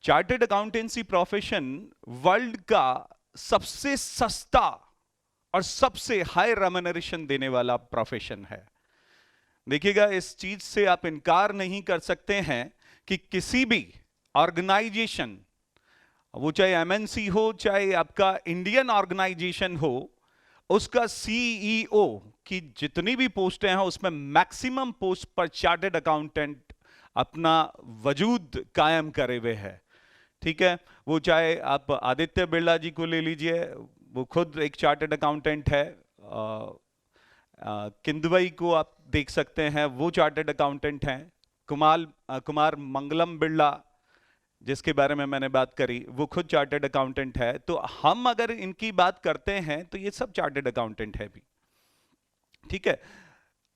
Chartered accountancy profession world का सबसे सस्ता और सबसे हाई रेम्यूनरेशन देने वाला प्रोफेशन है। देखिएगा, इस चीज से आप इनकार नहीं कर सकते हैं कि किसी भी ऑर्गेनाइजेशन, वो चाहे एमएनसी हो चाहे आपका इंडियन ऑर्गेनाइजेशन हो, उसका सीईओ की जितनी भी पोस्टें हैं उसमें मैक्सिमम पोस्ट पर चार्टर्ड अकाउंटेंट अपना वजूद कायम करे हुए है। ठीक है, वो चाहे आप आदित्य बिरला जी को ले लीजिए, वो खुद एक चार्टर्ड अकाउंटेंट है। किंदवई को आप देख सकते हैं, वो चार्टर्ड अकाउंटेंट हैं। कुमार मंगलम बिरला जिसके बारे में मैंने बात करी, वो खुद चार्टर्ड अकाउंटेंट है। तो हम अगर इनकी बात करते हैं तो ये सब चार्टर्ड अकाउंटेंट है भी। ठीक है,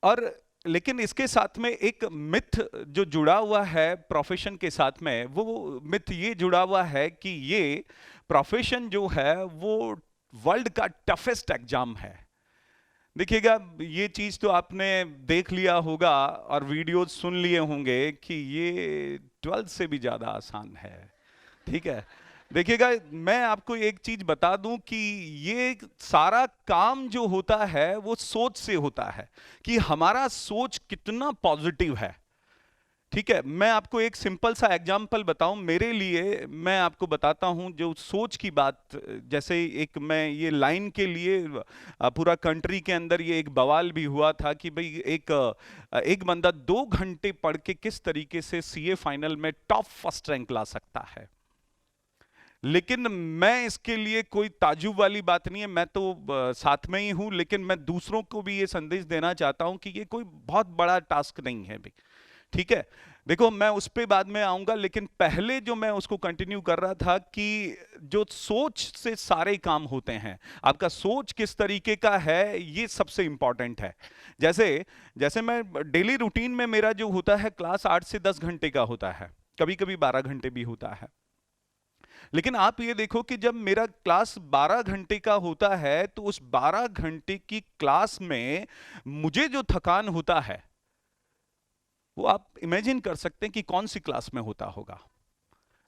और लेकिन इसके साथ में एक मिथ जो जुड़ा हुआ है प्रोफेशन के साथ में, वो मिथ ये जुड़ा हुआ है कि ये प्रोफेशन जो है वो वर्ल्ड का टफेस्ट एग्जाम है। देखिएगा, ये चीज तो आपने देख लिया होगा और वीडियोस सुन लिए होंगे कि ये 12th से भी ज्यादा आसान है। ठीक है, देखिएगा, मैं आपको एक चीज बता दूं कि ये सारा काम जो होता है वो सोच से होता है, कि हमारा सोच कितना पॉजिटिव है। ठीक है, मैं आपको एक सिंपल सा एग्जांपल बताऊं मेरे लिए, मैं आपको बताता हूं जो सोच की बात। जैसे एक मैं ये लाइन के लिए पूरा कंट्री के अंदर ये एक बवाल भी हुआ था कि भाई एक बंदा 2 घंटे पढ़ के किस तरीके से सीए फाइनल में टॉप फर्स्ट रैंक ला सकता है। लेकिन मैं इसके लिए कोई ताजुब वाली बात नहीं है, मैं तो साथ में ही हूं, लेकिन मैं दूसरों को भी ये संदेश देना चाहता हूं कि ये कोई बहुत बड़ा टास्क नहीं है भाई। ठीक है, देखो, मैं उस पे बाद में आऊंगा, लेकिन पहले जो मैं उसको कंटिन्यू कर रहा था कि जो सोच से सारे काम होते हैं, आपका सोच किस तरीके का है ये सबसे इंपॉर्टेंट है। जैसे जैसे मैं डेली रूटीन में मेरा जो होता है क्लास 8 से 10 घंटे का होता है, कभी कभी 12 घंटे भी होता है। लेकिन आप ये देखो कि जब मेरा क्लास 12 घंटे का होता है तो उस 12 घंटे की क्लास में मुझे जो थकान होता है वो आप इमेजिन कर सकते हैं कि कौन सी क्लास में होता होगा।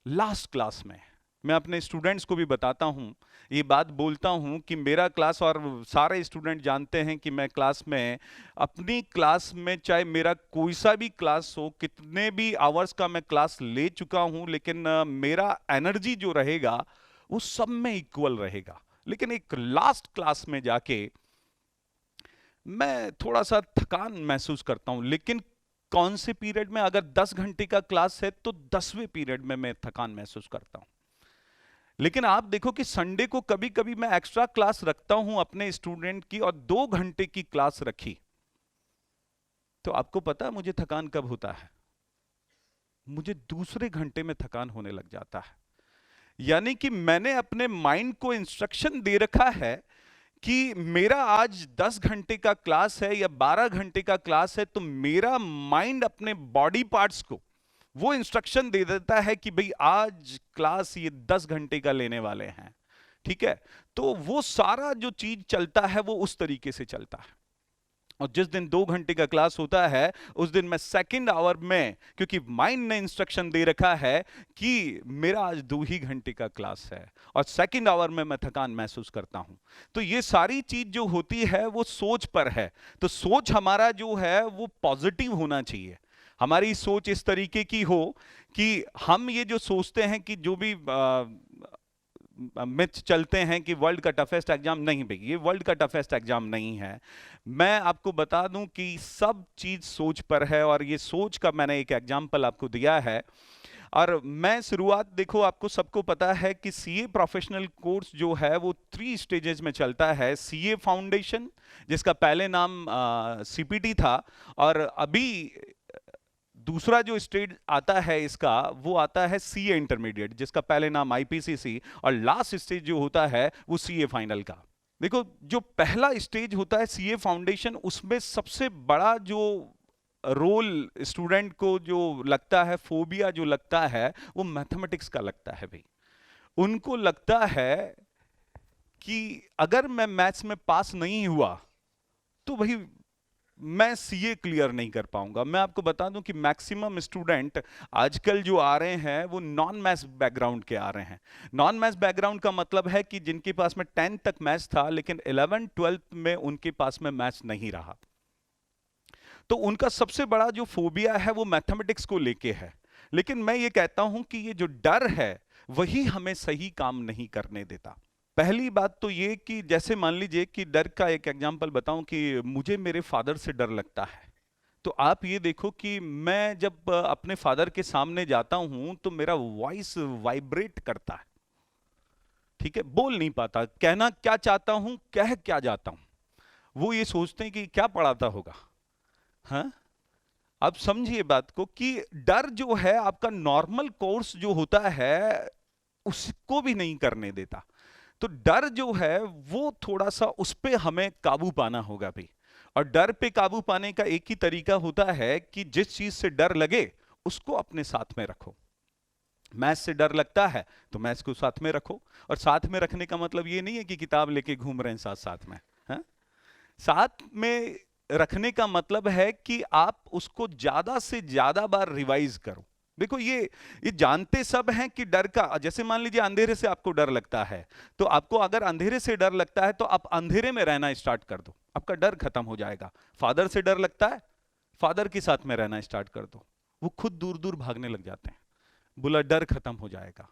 लास्ट क्लास में मैं अपने स्टूडेंट्स को भी बताता हूं, ये बात बोलता हूं कि मेरा क्लास, और सारे स्टूडेंट जानते हैं कि मैं क्लास में, अपनी क्लास में चाहे मेरा कोई सा भी क्लास हो, कितने भी आवर्स का मैं क्लास ले चुका हूं, लेकिन मेरा एनर्जी जो रहेगा वो सब में इक्वल रहेगा। लेकिन एक लास्ट क्लास में जाके मैं थोड़ा सा थकान महसूस करता हूं। लेकिन कौन से पीरियड में, अगर 10 घंटे का क्लास है तो 10वें पीरियड में मैं थकान महसूस करता हूं। लेकिन आप देखो कि संडे को कभी कभी मैं एक्स्ट्रा क्लास रखता हूं अपने स्टूडेंट की, और 2 घंटे की क्लास रखी, तो आपको पता है मुझे थकान कब होता है? मुझे दूसरे घंटे में थकान होने लग जाता है। यानी कि मैंने अपने माइंड को इंस्ट्रक्शन दे रखा है कि मेरा आज 10 घंटे का क्लास है या 12 घंटे का क्लास है, तो मेरा माइंड अपने बॉडी पार्ट्स को वो इंस्ट्रक्शन दे देता है कि भाई आज क्लास ये 10 घंटे का लेने वाले हैं। ठीक है, तो वो सारा जो चीज चलता है वो उस तरीके से चलता है। और जिस दिन 2 घंटे का क्लास होता है उस दिन मैं सेकंड आवर में, क्योंकि माइंड ने इंस्ट्रक्शन दे रखा है कि मेरा आज 2 ही घंटे का क्लास है, और सेकंड आवर में मैं थकान महसूस करता हूं। तो ये सारी चीज जो होती है वो सोच पर है। तो सोच हमारा जो है वो पॉजिटिव होना चाहिए। हमारी सोच इस तरीके की हो कि हम ये जो सोचते हैं कि जो भी मिथ चलते हैं कि वर्ल्ड का टफेस्ट एग्जाम, नहीं भाई, ये वर्ल्ड का टफेस्ट एग्जाम नहीं है। मैं आपको बता दूं कि सब चीज सोच पर है, और ये सोच का मैंने एक एग्जांपल आपको दिया है। और मैं शुरुआत, देखो आपको सबको पता है कि सीए प्रोफेशनल कोर्स जो है वो 3 स्टेजेस में चलता है। सीए फाउंडेशन, जिसका पहले नाम सीपीटी था, और अभी दूसरा जो स्टेज आता है इसका, वो आता है सीए इंटरमीडिएट, जिसका पहले नाम आईपीसीसी, और लास्ट स्टेज जो होता है वो सीए फाइनल का। देखो, जो पहला स्टेज होता है सीए फाउंडेशन, उसमें सबसे बड़ा जो रोल स्टूडेंट को जो लगता है, फोबिया जो लगता है, वो मैथमेटिक्स का लगता है भाई। उनको लगता है कि अगर मैं मैथ्स में पास नहीं हुआ तो भाई मैं सीए क्लियर नहीं कर पाऊंगा। मैं आपको बता दूं कि मैक्सिमम स्टूडेंट आजकल जो आ रहे हैं वो नॉन मैथ्स बैकग्राउंड के आ रहे हैं। नॉन मैथ्स बैकग्राउंड का मतलब है कि जिनके पास में 10th तक मैथ्स था लेकिन 11th 12th में उनके पास में मैथ्स नहीं रहा, तो उनका सबसे बड़ा जो फोबिया है वो मैथमेटिक्स को लेके है। लेकिन मैं ये कहता हूं कि ये जो डर है वही हमें सही काम नहीं करने देता। पहली बात तो ये कि जैसे मान लीजिए कि डर का एक एग्जांपल बताऊं कि मुझे मेरे फादर से डर लगता है, तो आप ये देखो कि मैं जब अपने फादर के सामने जाता हूं तो मेरा वॉइस वाइब्रेट करता है, ठीक है, बोल नहीं पाता, कहना क्या चाहता हूं कह क्या जाता हूं। वो ये सोचते हैं कि क्या पढ़ाता होगा। हाँ, आप समझिए बात को कि डर जो है आपका नॉर्मल कोर्स जो होता है उसको भी नहीं करने देता। तो डर जो है वो थोड़ा सा उस पे हमें काबू पाना होगा भी। और डर पे काबू पाने का एक ही तरीका होता है कि जिस चीज से डर लगे उसको अपने साथ में रखो। मैथ्स से डर लगता है तो मैथ्स को साथ में रखो। और साथ में रखने का मतलब ये नहीं है कि किताब लेके घूम रहे हैं साथ साथ में। हाँ? साथ में रखने का मतलब है कि आप उसको ज्यादा से ज्यादा बार रिवाइज करो। देखो ये जानते सब हैं कि डर का, जैसे मान लीजिए अंधेरे से आपको डर लगता है, तो आपको अगर अंधेरे से डर लगता है तो आप अंधेरे में रहना स्टार्ट कर दो, आपका डर खत्म हो जाएगा। फादर से डर लगता है, फादर के साथ में रहना स्टार्ट कर दो, वो खुद दूर दूर भागने लग जाते हैं, बोला डर खत्म हो जाएगा।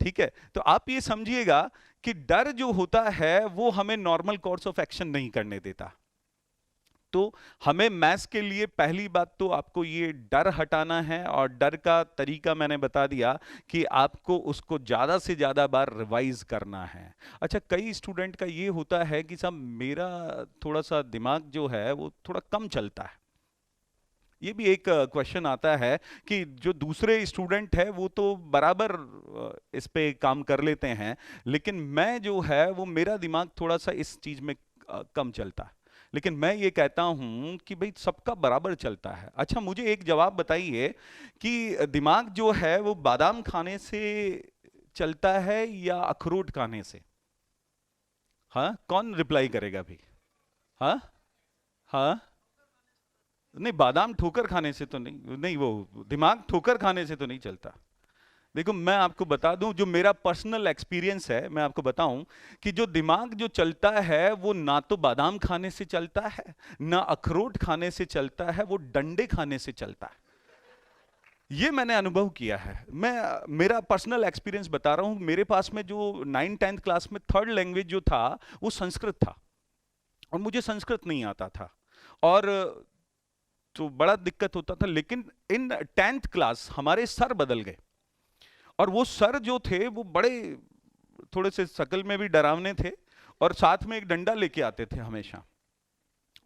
ठीक है, तो आप ये समझिएगा कि डर जो होता है वो हमें नॉर्मल कोर्स ऑफ एक्शन नहीं करने देता। तो हमें मैथ्स के लिए पहली बात तो आपको ये डर हटाना है, और डर का तरीका मैंने बता दिया कि आपको उसको ज़्यादा से ज़्यादा बार रिवाइज करना है। अच्छा, कई स्टूडेंट का ये होता है कि साहब मेरा थोड़ा सा दिमाग जो है वो थोड़ा कम चलता है। ये भी एक क्वेश्चन आता है कि जो दूसरे स्टूडेंट है वो तो बराबर इस पे काम कर लेते हैं, लेकिन मैं जो है वो मेरा दिमाग थोड़ा सा इस चीज में कम चलता है। लेकिन मैं ये कहता हूं कि भाई सबका बराबर चलता है। अच्छा, मुझे एक जवाब बताइए कि दिमाग जो है वो बादाम खाने से चलता है या अखरोट खाने से? हाँ, कौन रिप्लाई करेगा भाई? हाँ, हाँ, नहीं, बादाम ठोकर खाने से तो नहीं, नहीं वो दिमाग ठोकर खाने से तो नहीं चलता। देखो मैं आपको बता दूं, जो मेरा पर्सनल एक्सपीरियंस है मैं आपको बताऊं कि जो दिमाग जो चलता है वो ना तो बादाम खाने से चलता है ना अखरोट खाने से चलता है, वो डंडे खाने से चलता है। ये मैंने अनुभव किया है, मैं मेरा पर्सनल एक्सपीरियंस बता रहा हूं। मेरे पास में जो 9th 10th क्लास में थर्ड लैंग्वेज जो था वो संस्कृत था, और मुझे संस्कृत नहीं आता था, और तो बड़ा दिक्कत होता था। लेकिन इन 10th क्लास हमारे सर बदल गए, और वो सर जो थे वो बड़े थोड़े से शकल में भी डरावने थे, और साथ में एक डंडा लेके आते थे हमेशा।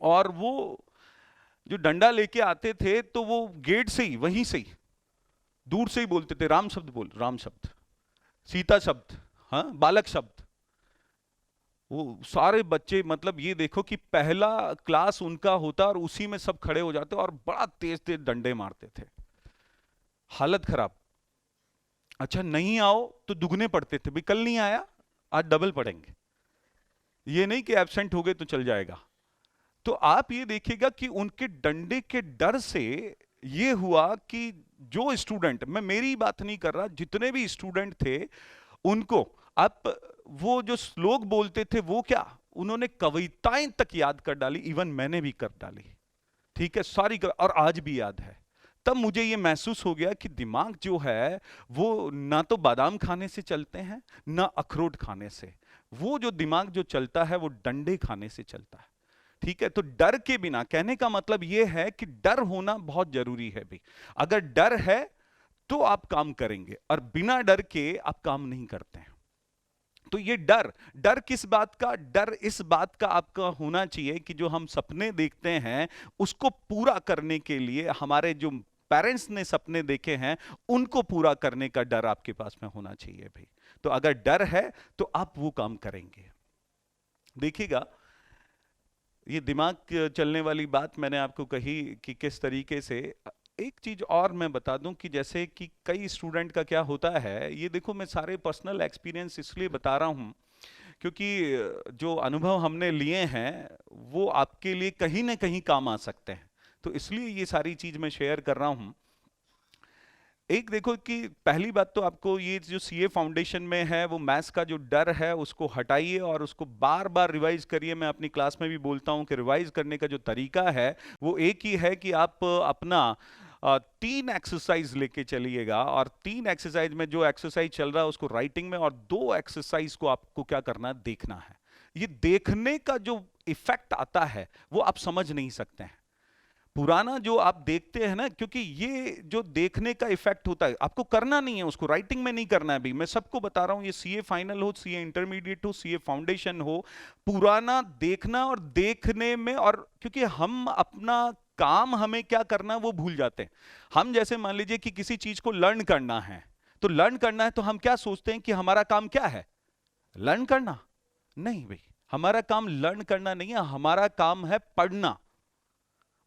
और वो जो डंडा लेके आते थे तो वो गेट से ही, वहीं से ही, दूर से ही बोलते थे राम शब्द बोल, राम शब्द, सीता शब्द, हाँ, बालक शब्द। वो सारे बच्चे, मतलब ये देखो कि पहला क्लास उनका होता और उसी में सब खड़े हो जाते और बड़ा तेज तेज डंडे मारते थे, हालत खराब। अच्छा, नहीं आओ तो दुगने पढ़ते थे, भाई कल नहीं आया आज डबल पढ़ेंगे, ये नहीं कि एब्सेंट हो गए तो चल जाएगा। तो आप ये देखिएगा कि उनके डंडे के डर से ये हुआ कि जो स्टूडेंट, मैं मेरी बात नहीं कर रहा, जितने भी स्टूडेंट थे उनको, आप वो जो श्लोक बोलते थे वो क्या, उन्होंने कविताएं तक याद कर डाली, इवन मैंने भी कर डाली। ठीक है, सारी और आज भी याद है। तब मुझे ये महसूस हो गया कि दिमाग जो है वो ना तो बादाम खाने से चलते हैं ना अखरोट खाने से, वो जो दिमाग जो चलता है वो डंडे खाने से चलता है। ठीक है, तो डर के बिना, कहने का मतलब ये है कि डर होना बहुत जरूरी है भी। अगर डर है तो आप काम करेंगे, और बिना डर के आप काम नहीं करते हैं। तो ये डर, डर किस बात का? डर इस बात का आपका होना चाहिए कि जो हम सपने देखते हैं उसको पूरा करने के लिए, हमारे जो पेरेंट्स ने सपने देखे हैं उनको पूरा करने का डर आपके पास में होना चाहिए भाई। तो अगर डर है तो आप वो काम करेंगे। देखिएगा, ये दिमाग चलने वाली बात मैंने आपको कही कि किस तरीके से। एक चीज और मैं बता दूं कि जैसे कि कई स्टूडेंट का क्या होता है, ये देखो मैं सारे पर्सनल एक्सपीरियंस इसलिए बता रहा हूं क्योंकि जो अनुभव हमने लिए हैं वो आपके लिए कहीं ना कहीं काम आ सकते हैं, तो इसलिए ये सारी चीज मैं शेयर कर रहा हूं। एक देखो कि पहली बात तो आपको ये जो सीए फाउंडेशन में है वो मैथ्स का जो डर है उसको हटाइए और उसको बार बार रिवाइज करिए। मैं अपनी क्लास में भी बोलता हूं कि रिवाइज करने का जो तरीका है वो एक ही है कि आप अपना 3 एक्सरसाइज लेके चलिएगा, और 3 एक्सरसाइज में जो एक्सरसाइज चल रहा है उसको राइटिंग में, और 2 एक्सरसाइज को आपको क्या करना है, देखना है। ये देखने का जो इफेक्ट आता है वो आप समझ नहीं सकते हैं। पुराना जो आप देखते हैं ना, क्योंकि ये जो देखने का इफेक्ट होता है आपको करना नहीं है, उसको राइटिंग में नहीं करना है। भी मैं सबको बता रहा हूं, ये सीए फाइनल हो, सीए इंटरमीडिएट हो, सीए फाउंडेशन हो, पुराना देखना और देखने में, और क्योंकि हम अपना काम हमें क्या करना है वो भूल जाते हैं। हम जैसे मान लीजिए कि किसी चीज को लर्न करना है, तो लर्न करना है तो हम क्या सोचते हैं कि हमारा काम क्या है, लर्न करना। नहीं भाई, हमारा काम लर्न करना नहीं है, हमारा काम है पढ़ना।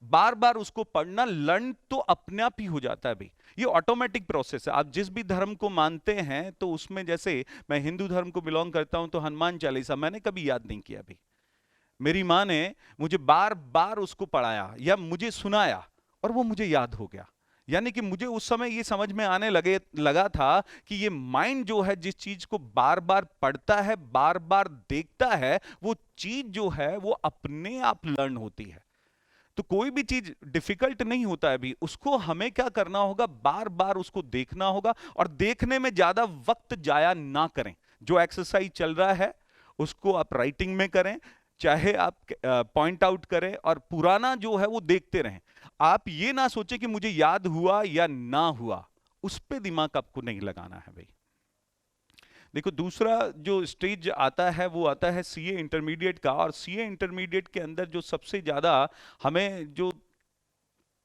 बार बार उसको पढ़ना, लर्न तो अपने आप ही हो जाता है भाई, ये ऑटोमेटिक प्रोसेस है। आप जिस भी धर्म को मानते हैं तो उसमें, जैसे मैं हिंदू धर्म को बिलोंग करता हूं तो हनुमान चालीसा मैंने कभी याद नहीं किया भाई, मेरी माँ ने मुझे बार बार उसको पढ़ाया या मुझे सुनाया और वो मुझे याद हो गया। यानी कि मुझे उस समय ये समझ में आने लगा था कि ये माइंड जो है जिस चीज को बार बार पढ़ता है, बार बार देखता है, वो चीज जो है वो अपने आप लर्न होती है। तो कोई भी चीज डिफिकल्ट नहीं होता है अभी, उसको हमें क्या करना होगा, बार बार उसको देखना होगा, और देखने में ज्यादा वक्त जाया ना करें। जो एक्सरसाइज चल रहा है उसको आप राइटिंग में करें, चाहे आप पॉइंट आउट करें, और पुराना जो है वो देखते रहें। आप ये ना सोचे कि मुझे याद हुआ या ना हुआ, उस पर दिमाग आपको नहीं लगाना है भाई। देखो, दूसरा जो स्टेज आता है वो आता है सीए इंटरमीडिएट का, और सीए इंटरमीडिएट के अंदर जो सबसे ज्यादा हमें जो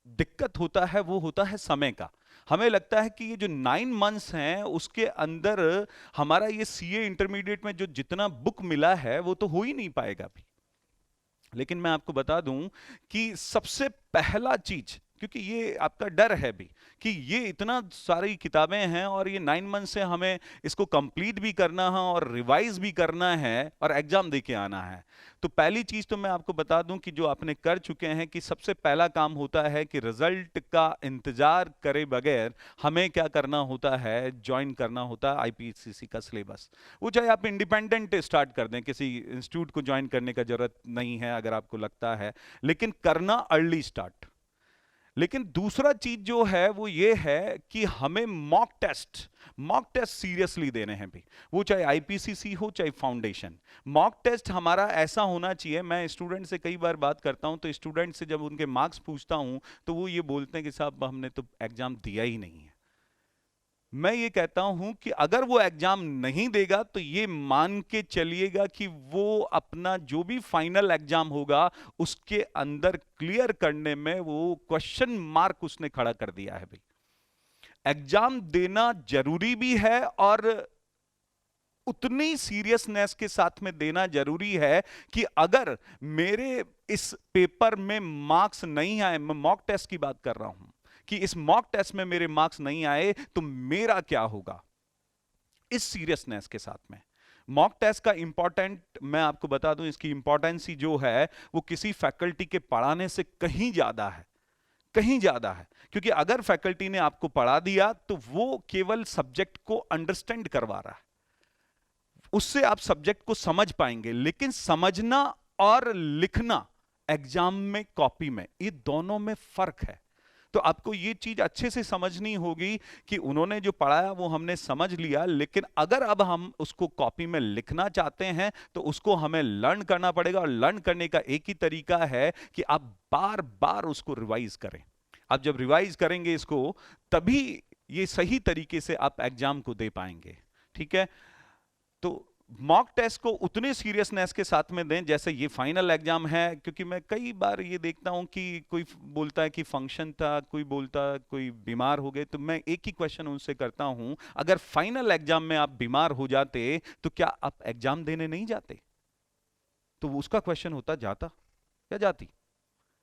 दिक्कत होता है वो होता है समय का। हमें लगता है कि ये जो 9 मंथ्स हैं उसके अंदर हमारा ये सीए इंटरमीडिएट में जो जितना बुक मिला है वो तो हो ही नहीं पाएगा भी। लेकिन मैं आपको बता दूं कि सबसे पहला चीज, क्योंकि ये आपका डर है भी कि ये इतना सारी किताबें हैं और ये 9 मंथ से हमें इसको कंप्लीट भी करना है और रिवाइज भी करना है और एग्जाम दे के आना है। तो पहली चीज तो मैं आपको बता दूं कि जो आपने कर चुके हैं, कि सबसे पहला काम होता है कि रिजल्ट का इंतजार करे बगैर हमें क्या करना होता है, ज्वाइन करना होता है आईपीसीसी का सिलेबस। वो चाहे आप इंडिपेंडेंट स्टार्ट कर दें, किसी इंस्टीट्यूट को ज्वाइन करने का जरूरत नहीं है अगर आपको लगता है, लेकिन करना अर्ली स्टार्ट। लेकिन दूसरा चीज जो है वो ये है कि हमें मॉक टेस्ट सीरियसली देने हैं भी, वो चाहे आईपीसीसी हो चाहे फाउंडेशन। मॉक टेस्ट हमारा ऐसा होना चाहिए, मैं स्टूडेंट से कई बार बात करता हूं तो स्टूडेंट से जब उनके मार्क्स पूछता हूं तो वो ये बोलते हैं कि साहब हमने तो एग्जाम दिया ही नहीं है। मैं ये कहता हूं कि अगर वो एग्जाम नहीं देगा तो ये मान के चलिएगा कि वो अपना जो भी फाइनल एग्जाम होगा उसके अंदर क्लियर करने में वो क्वेश्चन मार्क उसने खड़ा कर दिया है भाई। एग्जाम देना जरूरी भी है और उतनी सीरियसनेस के साथ में देना जरूरी है कि अगर मेरे इस पेपर में मार्क्स नहीं आए, मैं मॉक टेस्ट की बात कर रहा हूं, कि इस मॉक टेस्ट में मेरे मार्क्स नहीं आए तो मेरा क्या होगा, इस सीरियसनेस के साथ में। मॉक टेस्ट का इंपॉर्टेंट मैं आपको बता दूं, इसकी इंपॉर्टेंसी जो है वो किसी फैकल्टी के पढ़ाने से कहीं ज्यादा है, कहीं ज्यादा है। क्योंकि अगर फैकल्टी ने आपको पढ़ा दिया तो वो केवल सब्जेक्ट को अंडरस्टैंड करवा रहा है, उससे आप सब्जेक्ट को समझ पाएंगे, लेकिन समझना और लिखना एग्जाम में, कॉपी में, ये दोनों में फर्क है। तो आपको ये चीज अच्छे से समझनी होगी कि उन्होंने जो पढ़ाया वो हमने समझ लिया, लेकिन अगर अब हम उसको कॉपी में लिखना चाहते हैं तो उसको हमें लर्न करना पड़ेगा, और लर्न करने का एक ही तरीका है कि आप बार बार उसको रिवाइज करें। आप जब रिवाइज करेंगे इसको, तभी ये सही तरीके से आप एग्जाम को दे पाएंगे। ठीक है, तो मॉक टेस्ट को उतने सीरियसनेस के साथ में दें जैसे ये फाइनल एग्जाम है। क्योंकि मैं कई बार ये देखता हूं कि कोई बोलता है कि फंक्शन था, कोई बोलता कोई बीमार हो गए, तो मैं एक ही क्वेश्चन उनसे करता हूं, अगर फाइनल एग्जाम में आप बीमार हो जाते तो क्या आप एग्जाम देने नहीं जाते? तो उसका क्वेश्चन होता जाता या जाती।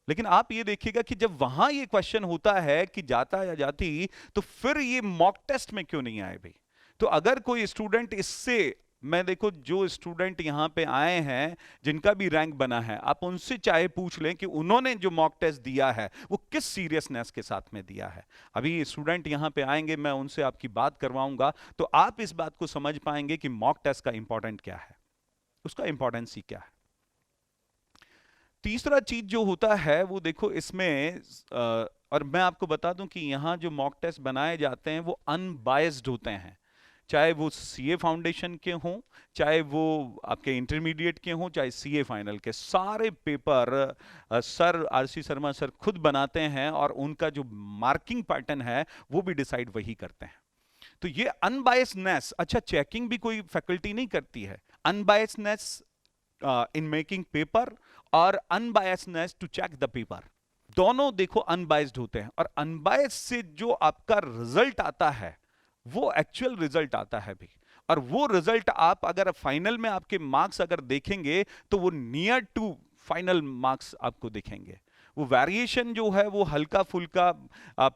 लेकिन आप ये देखिएगा कि जब वहां ये क्वेश्चन होता है कि जाता या जाती, तो फिर ये मॉक टेस्ट में क्यों नहीं आए भाई? तो अगर कोई स्टूडेंट इससे मैं देखो जो स्टूडेंट यहाँ पे आए हैं जिनका भी रैंक बना है, आप उनसे चाहे पूछ लें कि उन्होंने जो मॉक टेस्ट दिया है वो किस सीरियसनेस के साथ में दिया है। अभी स्टूडेंट यहाँ पे आएंगे, मैं उनसे आपकी बात करवाऊंगा, तो आप इस बात को समझ पाएंगे कि मॉक टेस्ट का इंपॉर्टेंट क्या है, उसका इंपॉर्टेंस ही क्या है। तीसरा चीज जो होता है वो देखो इसमें और मैं आपको बता दूं कि यहाँ जो मॉक टेस्ट बनाए जाते हैं वो अनबायस्ड होते हैं, चाहे वो सीए फाउंडेशन के हों, चाहे वो आपके इंटरमीडिएट के हों, चाहे सीए फाइनल के, सारे paper sir RC Sharma sir खुद बनाते हैं और उनका जो मार्किंग पैटर्न है वो भी डिसाइड वही करते हैं। तो ये अनबायस्डनेस, अच्छा चेकिंग भी कोई फैकल्टी नहीं करती है, अनबायस्डनेस इन मेकिंग पेपर और अनबायस्डनेस टू चेक द पेपर, दोनों देखो अनबायस्ड होते हैं। और अनबायस्ड से जो आपका रिजल्ट आता है वो एक्चुअल रिजल्ट आता है भी, और वो रिजल्ट आप अगर फाइनल में आपके मार्क्स अगर देखेंगे तो वो नियर टू फाइनल मार्क्स आपको दिखेंगे। वो वेरिएशन जो है वो हल्का फुल्का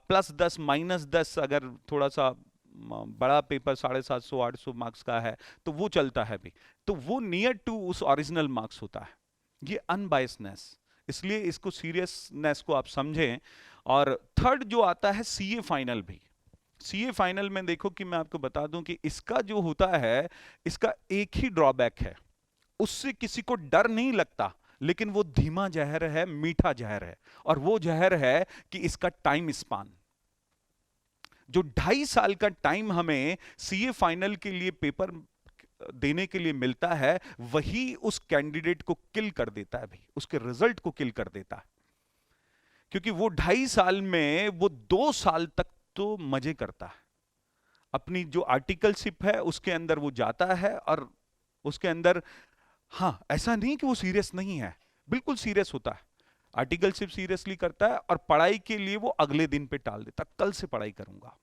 +10 -10, अगर थोड़ा सा बड़ा पेपर 750 800 मार्क्स का है तो वो चलता है भी, तो वो नियर टू उस ओरिजिनल मार्क्स होता है। ये अनबायस्डनेस, इसलिए इसको सीरियसनेस को आप समझें। और थर्ड जो आता है सीए फाइनल भी, सीए फाइनल में देखो कि मैं आपको बता दूं कि इसका जो होता है इसका एक ही ड्रॉबैक है, उससे किसी को डर नहीं लगता, लेकिन वो धीमा जहर है, मीठा जहर है, और वो जहर है कि इसका टाइम स्पान, जो 2.5 साल का टाइम हमें सीए फाइनल के लिए पेपर देने के लिए मिलता है, वही उस कैंडिडेट को किल कर देता है भाई, उसके रिजल्ट को किल कर देता है। क्योंकि वो 2.5 साल में वो 2 साल तक तो मजे करता है, अपनी जो आर्टिकलशिप है उसके अंदर वो जाता है, और उसके अंदर हाँ ऐसा नहीं कि वो सीरियस नहीं है, बिल्कुल सीरियस होता है, आर्टिकलशिप सीरियसली करता है, और पढ़ाई के लिए वो अगले दिन पे टाल देता, कल से पढ़ाई करूंगा,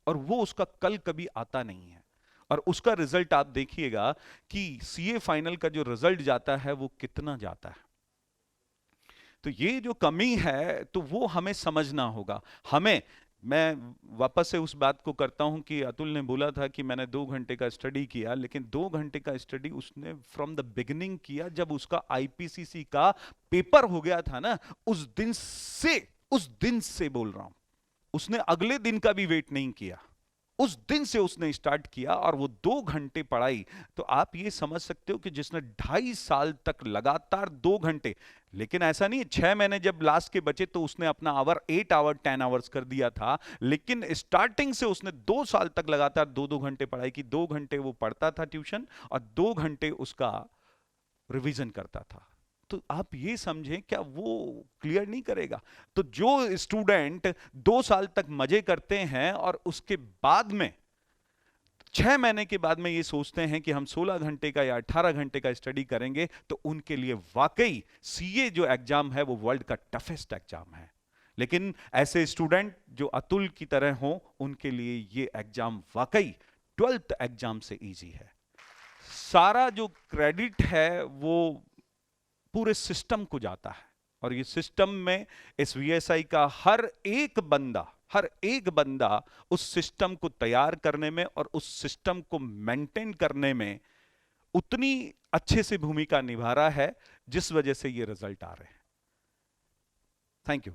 और वो उसका कल कभी आता नहीं है। और उसका रिजल्ट आप देखिएगा कि सीए फाइनल का जो रिजल्ट जाता है वो कितना जाता है। तो ये जो कमी है तो वो हमें समझना होगा। हमें, मैं वापस से उस बात को करता हूं कि अतुल ने बोला था कि मैंने 2 घंटे का स्टडी किया, लेकिन 2 घंटे का स्टडी उसने फ्रॉम द बिगिनिंग किया, जब उसका आईपीसीसी का पेपर हो गया था ना, उस दिन से बोल रहा हूं, उसने अगले दिन का भी वेट नहीं किया, उस दिन से उसने स्टार्ट किया और वो 2 घंटे पढ़ाई। तो आप ये समझ सकते हो कि जिसने 2.5 साल तक लगातार 2 घंटे, लेकिन ऐसा नहीं 6 महीने जब लास्ट के बचे तो उसने अपना आवर 8 आवर 10 आवर्स कर दिया था, लेकिन स्टार्टिंग से उसने 2 साल तक लगातार 2-2 घंटे पढ़ाई की। 2 घंटे वो पढ़ता था ट्यूशन और 2 घंटे उसका रिवीजन करता था। तो आप ये समझें, क्या वो क्लियर नहीं करेगा? तो जो स्टूडेंट 2 साल तक मजे करते हैं और उसके बाद में 6 महीने के बाद में ये सोचते हैं कि हम 16 घंटे का या 18 घंटे का स्टडी करेंगे, तो उनके लिए वाकई सीए जो एग्जाम है वो वर्ल्ड का टफेस्ट एग्जाम है। लेकिन ऐसे स्टूडेंट जो अतुल की तरह हो, उनके लिए ये एग्जाम वाकई 12th एग्जाम से इजी है। सारा जो क्रेडिट है वो पूरे सिस्टम को जाता है, और ये सिस्टम में इस वीएसआई का हर एक बंदा उस सिस्टम को तैयार करने में और उस सिस्टम को मेंटेन करने में उतनी अच्छे से भूमिका निभा रहा है, जिस वजह से ये रिजल्ट आ रहे हैं। Thank you.